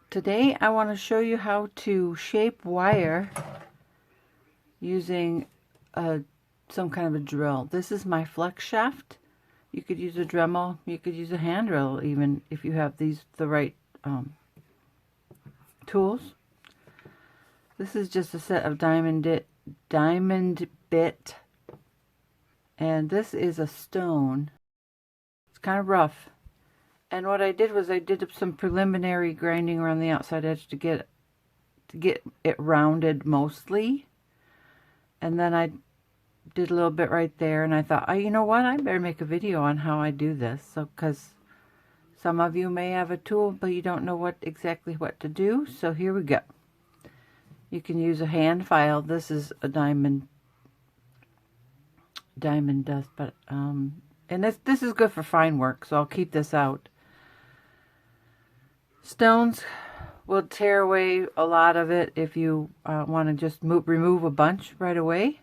Today I want to show you how to shape wire using some kind of a drill. This is my Flexshaft. You could use a Dremel, you could use a hand drill even if you have the right tools. This is just a set of diamond bit, and this is a stone. It's kind of rough. And what I did was I did some preliminary grinding around the outside edge to get it rounded mostly. And then I did a little bit right there, and I thought, oh, you know what? I better make a video on how I do this. So, because some of you may have a tool, but you don't know exactly what to do. So here we go. You can use a hand file. This is a diamond dust, but and this is good for fine work. So I'll keep this out. Stones will tear away a lot of it if you want to just remove a bunch right away.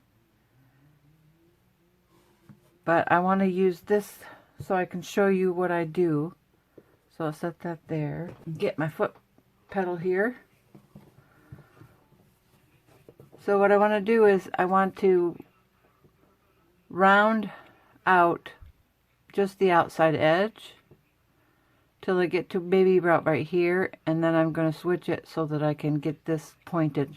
But I want to use this so I can show you what I do. So I'll set that there. Get my foot pedal here. So what I want to do is I want to round out just the outside edge till I get to maybe about right here, and then I'm going to switch it so that I can get this pointed.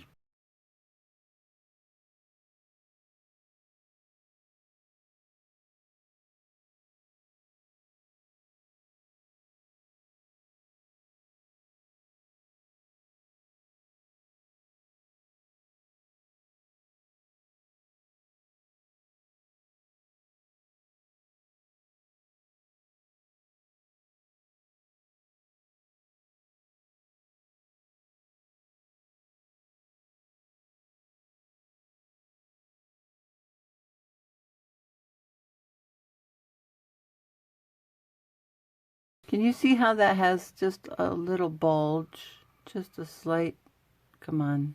Can you see how that has just a little bulge? Just a slight, come on,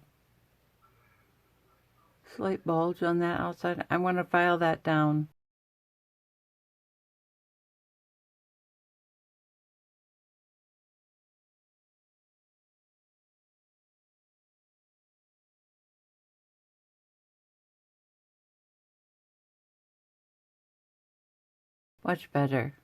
slight bulge on that outside. I want to file that down. Much better.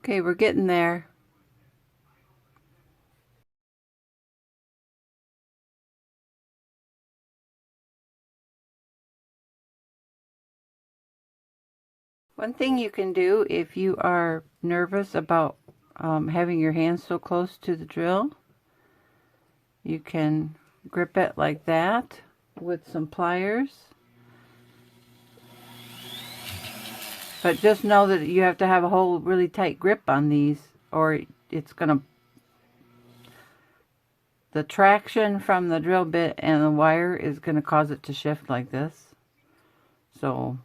Okay, we're getting there. One thing you can do if you are nervous about having your hands so close to the drill, you can grip it like that with some pliers. But just know that you have to have a whole really tight grip on these, or it's gonna, the traction from the drill bit and the wire is gonna cause it to shift like this. So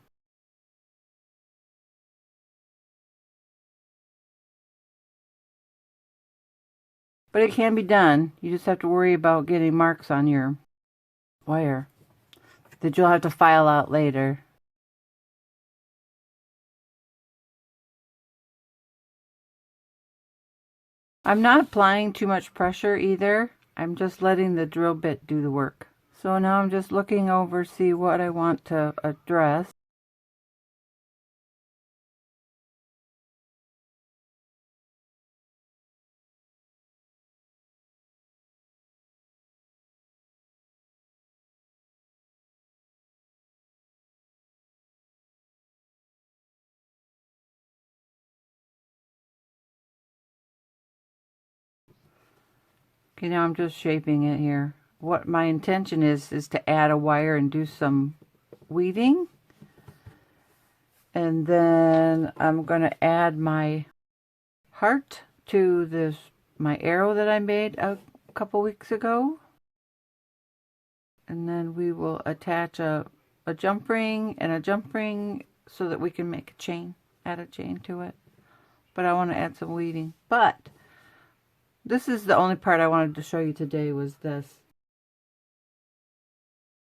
but it can be done. You just have to worry about getting marks on your wire that you'll have to file out later. I'm not applying too much pressure either. I'm just letting the drill bit do the work. So now I'm just looking over, see what I want to address. Okay, now I'm just shaping it here. What my intention is to add a wire and do some weaving. And then I'm going to add my heart to this, my arrow that I made a couple weeks ago. And then we will attach a jump ring and a jump ring so that we can make a chain, add a chain to it. But I want to add some weaving. But this is the only part I wanted to show you today, was this.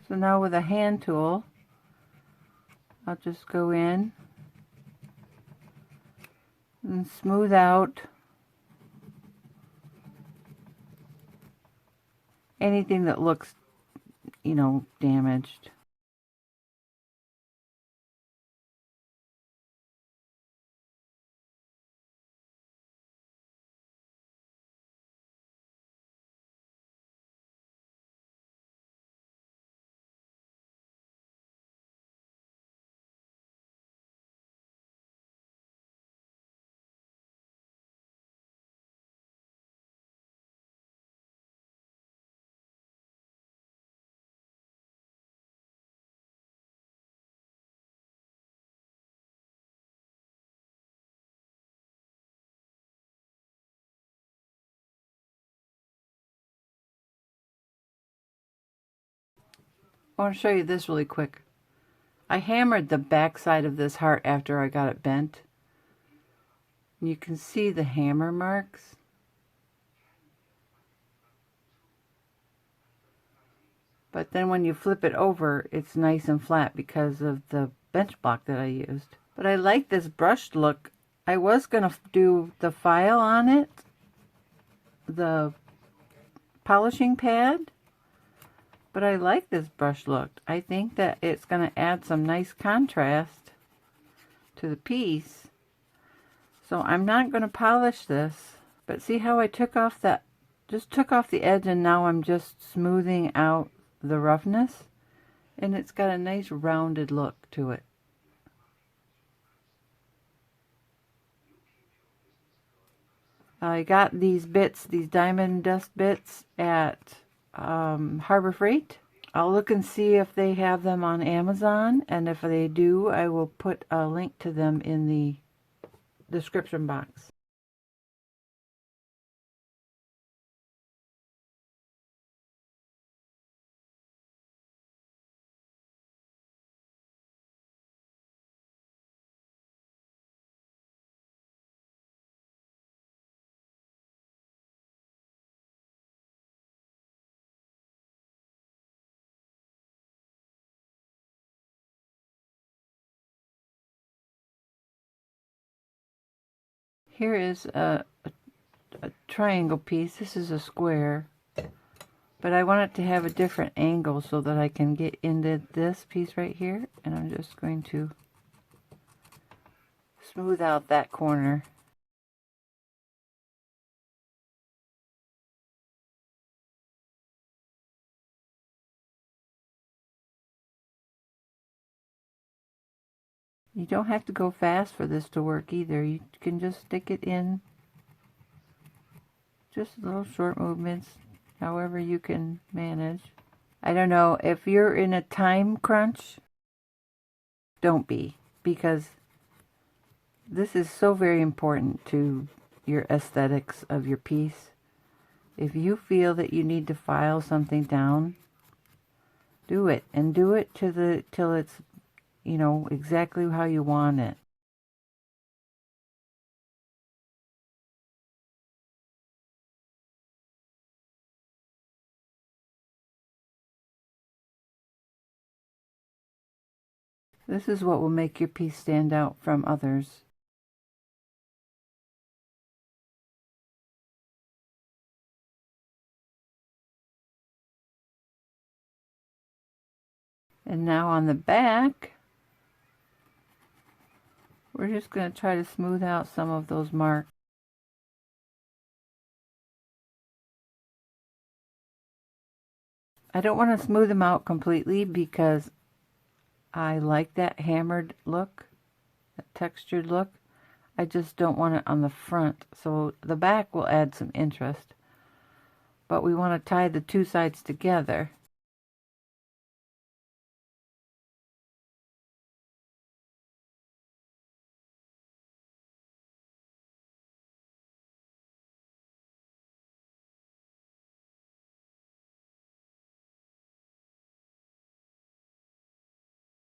So now with a hand tool, I'll just go in and smooth out anything that looks, you know, damaged. I want to show you this really quick. I hammered the back side of this heart after I got it bent. You can see the hammer marks. But then when you flip it over, it's nice and flat because of the bench block that I used. But I like this brushed look. I was going to do the file on it, the polishing pad, but I like this brush look. I think that it's going to add some nice contrast to the piece. So I'm not going to polish this, but see how I took off that, just took off the edge, and now I'm just smoothing out the roughness, and it's got a nice rounded look to it. I got these bits, these diamond dust bits at Harbor Freight. I'll look and see if they have them on Amazon, and if they do, I will put a link to them in the description box. Here is a triangle piece. This is a square, but I want it to have a different angle so that I can get into this piece right here, and I'm just going to smooth out that corner. You don't have to go fast for this to work either. You can just stick it in, just little short movements, however you can manage. I don't know, if you're in a time crunch, don't be, because this is so very important to your aesthetics of your piece. If you feel that you need to file something down, do it, and do it till it's, you know, exactly how you want it. This is what will make your piece stand out from others. And now on the back, we're just going to try to smooth out some of those marks. I don't want to smooth them out completely because I like that hammered look, that textured look. I just don't want it on the front, so the back will add some interest. but we want to tie the two sides together.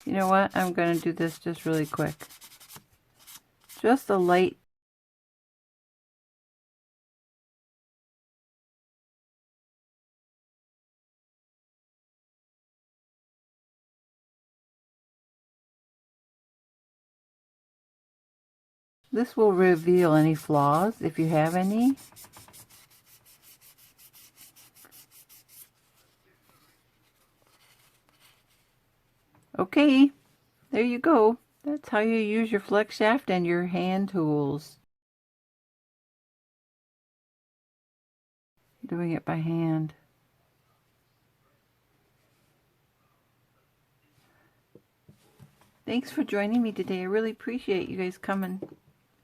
You know what? I'm going to do this just really quick. Just a light. This will reveal any flaws if you have any. Okay, there you go. That's how you use your Flexshaft and your hand tools. Doing it by hand. Thanks for joining me today. I really appreciate you guys coming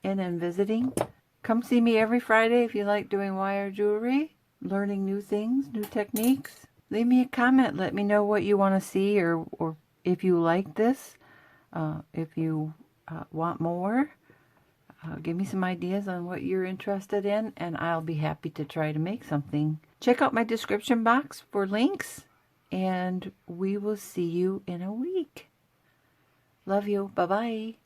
in and visiting. Come see me every Friday if you like doing wire jewelry, learning new things, new techniques. Leave me a comment. Let me know what you want to see, or if you like this, if you want more. Give me some ideas on what you're interested in, and I'll be happy to try to make something. Check out my description box for links, and we will see you in a week. Love you. Bye-bye.